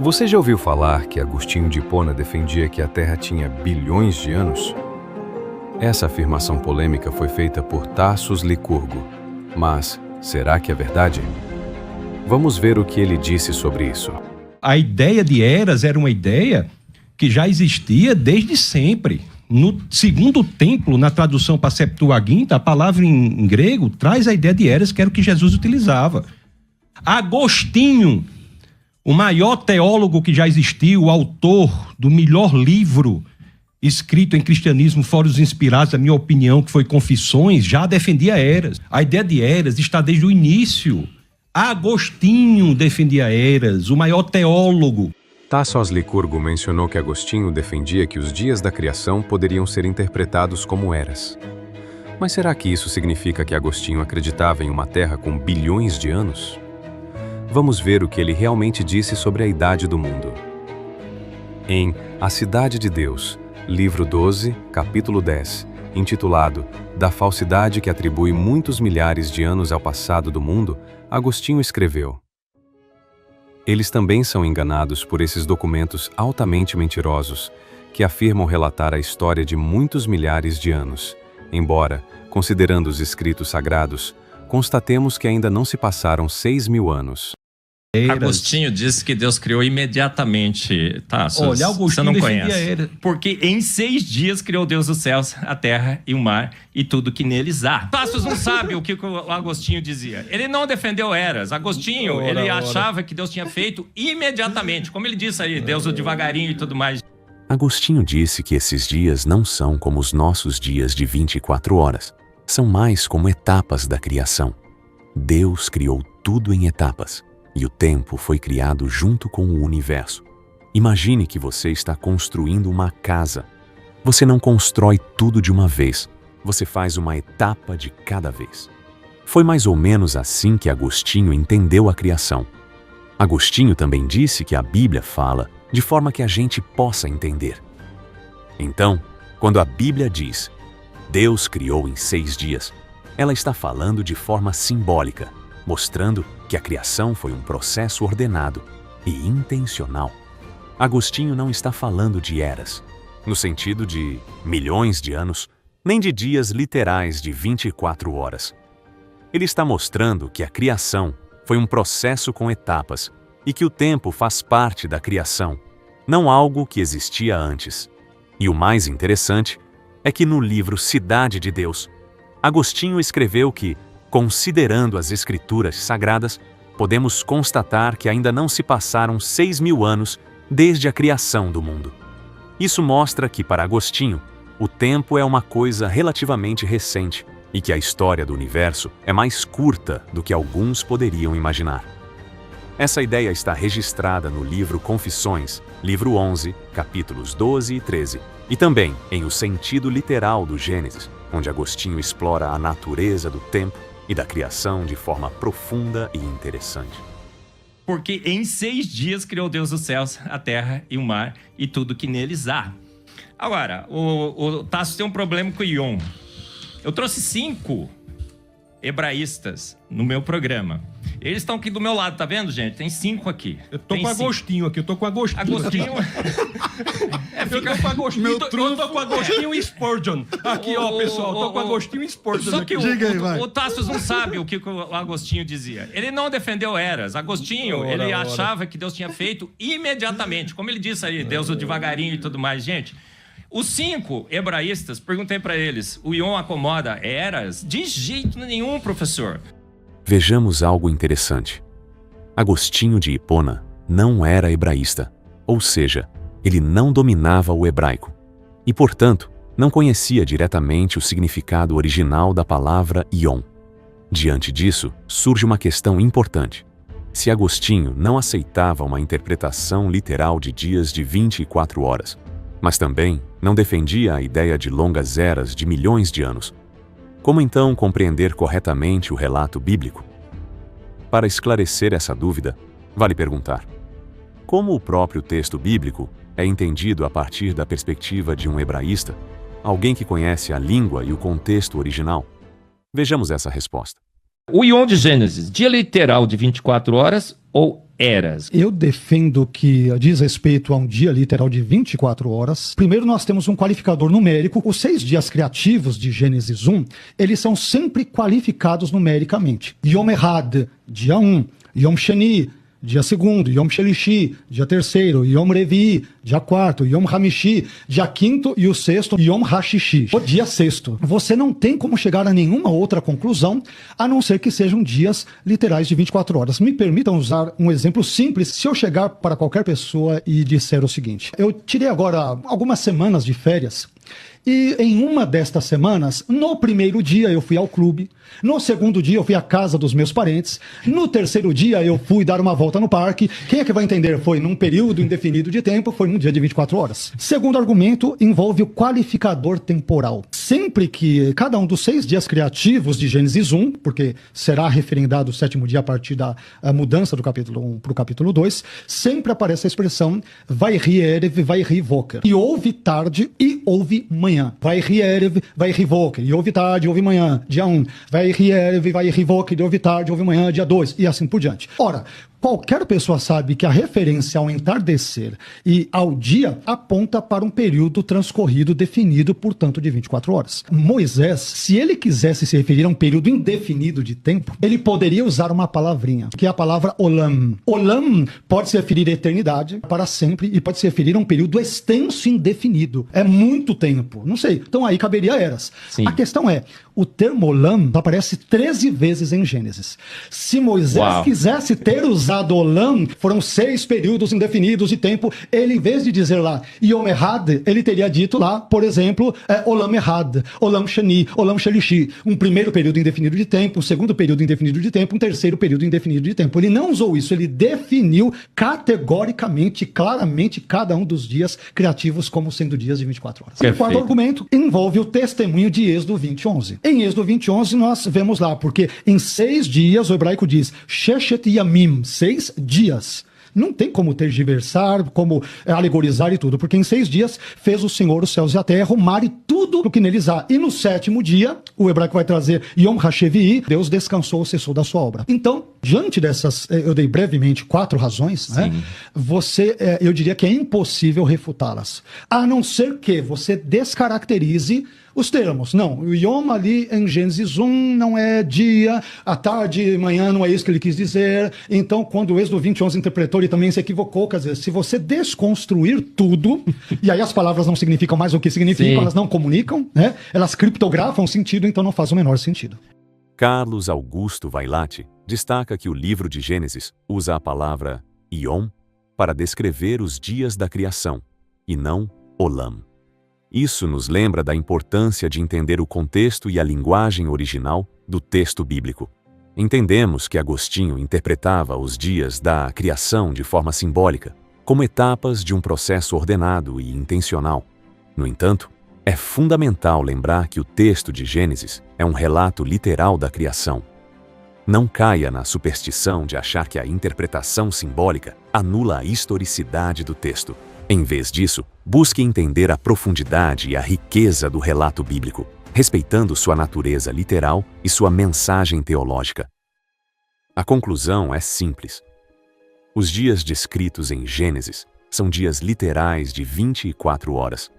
Você já ouviu falar que Agostinho de Hipona defendia que a Terra tinha bilhões de anos? Essa afirmação polêmica foi feita por Tassos Licurgo. Mas, será que é verdade? Vamos ver o que ele disse sobre isso. A ideia de eras era uma ideia que já existia desde sempre. No segundo templo, na tradução para a Septuaginta, a palavra em grego traz a ideia de eras, que era o que Jesus utilizava. Agostinho, o maior teólogo que já existiu, o autor do melhor livro escrito em cristianismo, fora os inspirados, a minha opinião, que foi Confissões, já defendia eras. A ideia de eras está desde o início. Agostinho defendia eras, o maior teólogo. Tassos Licurgo mencionou que Agostinho defendia que os dias da criação poderiam ser interpretados como eras. Mas será que isso significa que Agostinho acreditava em uma Terra com bilhões de anos? Vamos ver o que ele realmente disse sobre a idade do mundo. Em A Cidade de Deus, livro 12, capítulo 10, intitulado Da falsidade que atribui muitos milhares de anos ao passado do mundo, Agostinho escreveu: Eles também são enganados por esses documentos altamente mentirosos, que afirmam relatar a história de muitos milhares de anos, embora, considerando os escritos sagrados, constatemos que ainda não se passaram 6.000 anos. Agostinho disse que Deus criou imediatamente, Tassos. Olha, Agostinho você não defendia conhece. era. Porque em 6 dias criou Deus os céus, a terra e o mar e tudo que neles há. Tassos não sabe o que o Agostinho dizia. Ele não defendeu eras. Agostinho, ele achava que Deus tinha feito imediatamente. Como ele disse aí, Deus o devagarinho e tudo mais. Agostinho disse que esses dias não são como os nossos dias de 24 horas. São mais como etapas da criação. Deus criou tudo em etapas. E o tempo foi criado junto com o universo. Imagine que você está construindo uma casa. Você não constrói tudo de uma vez. Você faz uma etapa de cada vez. Foi mais ou menos assim que Agostinho entendeu a criação. Agostinho também disse que a Bíblia fala de forma que a gente possa entender. Então, quando a Bíblia diz Deus criou em 6 dias, ela está falando de forma simbólica, mostrando que a criação foi um processo ordenado e intencional. Agostinho não está falando de eras, no sentido de milhões de anos, nem de dias literais de 24 horas. Ele está mostrando que a criação foi um processo com etapas e que o tempo faz parte da criação, não algo que existia antes. E o mais interessante é que no livro Cidade de Deus, Agostinho escreveu que, considerando as Escrituras Sagradas, podemos constatar que ainda não se passaram 6.000 anos desde a criação do mundo. Isso mostra que, para Agostinho, o tempo é uma coisa relativamente recente e que a história do universo é mais curta do que alguns poderiam imaginar. Essa ideia está registrada no livro Confissões, livro 11, capítulos 12 e 13, e também em O Sentido Literal do Gênesis, onde Agostinho explora a natureza do tempo e da criação de forma profunda e interessante. Porque em 6 dias criou Deus os céus, a terra e o mar e tudo que neles há. Agora, o Tassos tem um problema com o Ion. Eu trouxe 5 hebraístas no meu programa. Eles estão aqui do meu lado, tá vendo, gente? Tem 5 aqui. Eu tô com Agostinho aqui, eu tô com Agostinho. Agostinho... Eu tô com Agostinho, eu tô com Agostinho e Spurgeon. Aqui, ó, pessoal, eu tô com Agostinho e Spurgeon. Só que aqui. o Tassos não sabe o que o Agostinho dizia. Ele não defendeu eras. Agostinho, ele achava que Deus tinha feito imediatamente. Como ele disse aí, Deus o devagarinho e tudo mais. Gente, os 5 hebraístas, perguntei para eles, o Ion acomoda eras? De jeito nenhum, professor. Vejamos algo interessante. Agostinho de Hipona não era hebraísta, ou seja, ele não dominava o hebraico e, portanto, não conhecia diretamente o significado original da palavra Ion. Diante disso, surge uma questão importante. Se Agostinho não aceitava uma interpretação literal de dias de 24 horas, mas também não defendia a ideia de longas eras de milhões de anos, como então compreender corretamente o relato bíblico? Para esclarecer essa dúvida, vale perguntar: como o próprio texto bíblico é entendido a partir da perspectiva de um hebraísta, alguém que conhece a língua e o contexto original? Vejamos essa resposta. O Ion de Gênesis, dia literal de 24 horas ou eras? Eu defendo que diz respeito a um dia literal de 24 horas. Primeiro, nós temos um qualificador numérico. Os 6 dias criativos de Gênesis 1, eles são sempre qualificados numericamente. Yom Ehad, dia 1. Yom Sheni, dia 2º, Yom Shelishi, dia 3º, Yom Revi, dia 4º, Yom Hamishi, dia 5º e o 6º, Yom Hashishi, o dia 6º. Você não tem como chegar a nenhuma outra conclusão, a não ser que sejam dias literais de 24 horas. Me permitam usar um exemplo simples. Se eu chegar para qualquer pessoa e disser o seguinte: eu tirei agora algumas semanas de férias, e em uma destas semanas, no primeiro dia eu fui ao clube, no segundo dia eu fui à casa dos meus parentes, no terceiro dia eu fui dar uma volta no parque. Quem é que vai entender? Foi num período indefinido de tempo, foi num dia de 24 horas. Segundo argumento, envolve o qualificador temporal. Sempre que cada um dos 6 dias criativos de Gênesis 1, porque será referendado o 7º dia a partir da mudança do capítulo 1 para o capítulo 2, sempre aparece a expressão Vayhi Erev, Vayhi Voker. E houve tarde e houve manhã. Vayhi Erev, Vayhi Voker. E houve tarde, houve manhã. Dia 1. Vayhi Erev, Vayhi Voker. E houve tarde, houve manhã. Dia 2. E assim por diante. Ora, qualquer pessoa sabe que a referência ao entardecer e ao dia aponta para um período transcorrido definido, portanto, de 24 horas. Moisés, se ele quisesse se referir a um período indefinido de tempo, ele poderia usar uma palavrinha, que é a palavra olam. Olam pode se referir à eternidade, para sempre, e pode se referir a um período extenso e indefinido. É muito tempo. Não sei. Então aí caberia eras. Sim. A questão é, o termo olam aparece 13 vezes em Gênesis. Se Moisés quisesse ter usado olam, foram 6 períodos indefinidos de tempo, ele, em vez de dizer lá Yom Ehad, ele teria dito lá, por exemplo, Olam Ehad, Olam Sheni, Olam Shelishi, um primeiro período indefinido de tempo, um segundo período indefinido de tempo, um terceiro período indefinido de tempo. Ele não usou isso, ele definiu categoricamente, claramente, cada um dos dias criativos como sendo dias de 24 horas. O quarto argumento envolve o testemunho de Êxodo 20:11. Em Êxodo 20:11 nós vemos lá, porque em 6 dias, o hebraico diz Sheshet Yamim, 6 dias. Não tem como tergiversar, como alegorizar e tudo, porque em 6 dias fez o Senhor os céus e a terra, o mar e tudo o que neles há. E no 7º dia, o hebraico vai trazer Yom HaShevi'i, Deus descansou, cessou da sua obra. Então, diante dessas, eu dei brevemente 4 razões, né? Eu diria que é impossível refutá-las. A não ser que você descaracterize os termos. Não, o Yom ali em Gênesis 1 não é dia, a tarde, manhã não é isso que ele quis dizer. Então, quando o Êxodo 20:11 interpretou, ele também se equivocou. Quer dizer, se você desconstruir tudo, e aí as palavras não significam mais o que significam, elas não comunicam, né? Elas criptografam sentido, então não faz o menor sentido. Carlos Augusto Vailate destaca que o livro de Gênesis usa a palavra Yom para descrever os dias da criação, e não Olam. Isso nos lembra da importância de entender o contexto e a linguagem original do texto bíblico. Entendemos que Agostinho interpretava os dias da criação de forma simbólica, como etapas de um processo ordenado e intencional. No entanto, é fundamental lembrar que o texto de Gênesis é um relato literal da criação. Não caia na superstição de achar que a interpretação simbólica anula a historicidade do texto. Em vez disso, busque entender a profundidade e a riqueza do relato bíblico, respeitando sua natureza literal e sua mensagem teológica. A conclusão é simples. Os dias descritos em Gênesis são dias literais de 24 horas.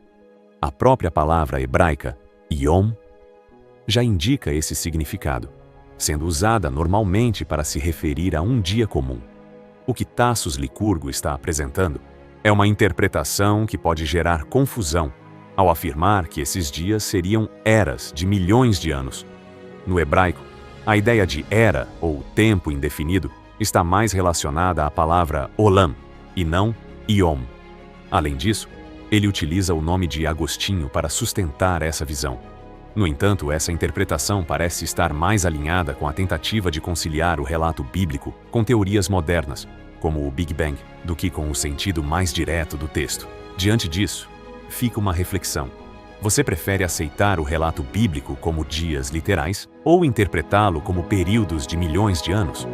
A própria palavra hebraica, Yom, já indica esse significado, sendo usada normalmente para se referir a um dia comum. O que Tassos Licurgo está apresentando é uma interpretação que pode gerar confusão ao afirmar que esses dias seriam eras de milhões de anos. No hebraico, a ideia de era ou tempo indefinido está mais relacionada à palavra olam e não yom. Além disso, ele utiliza o nome de Agostinho para sustentar essa visão. No entanto, essa interpretação parece estar mais alinhada com a tentativa de conciliar o relato bíblico com teorias modernas, como o Big Bang, do que com o sentido mais direto do texto. Diante disso, fica uma reflexão. Você prefere aceitar o relato bíblico como dias literais ou interpretá-lo como períodos de milhões de anos?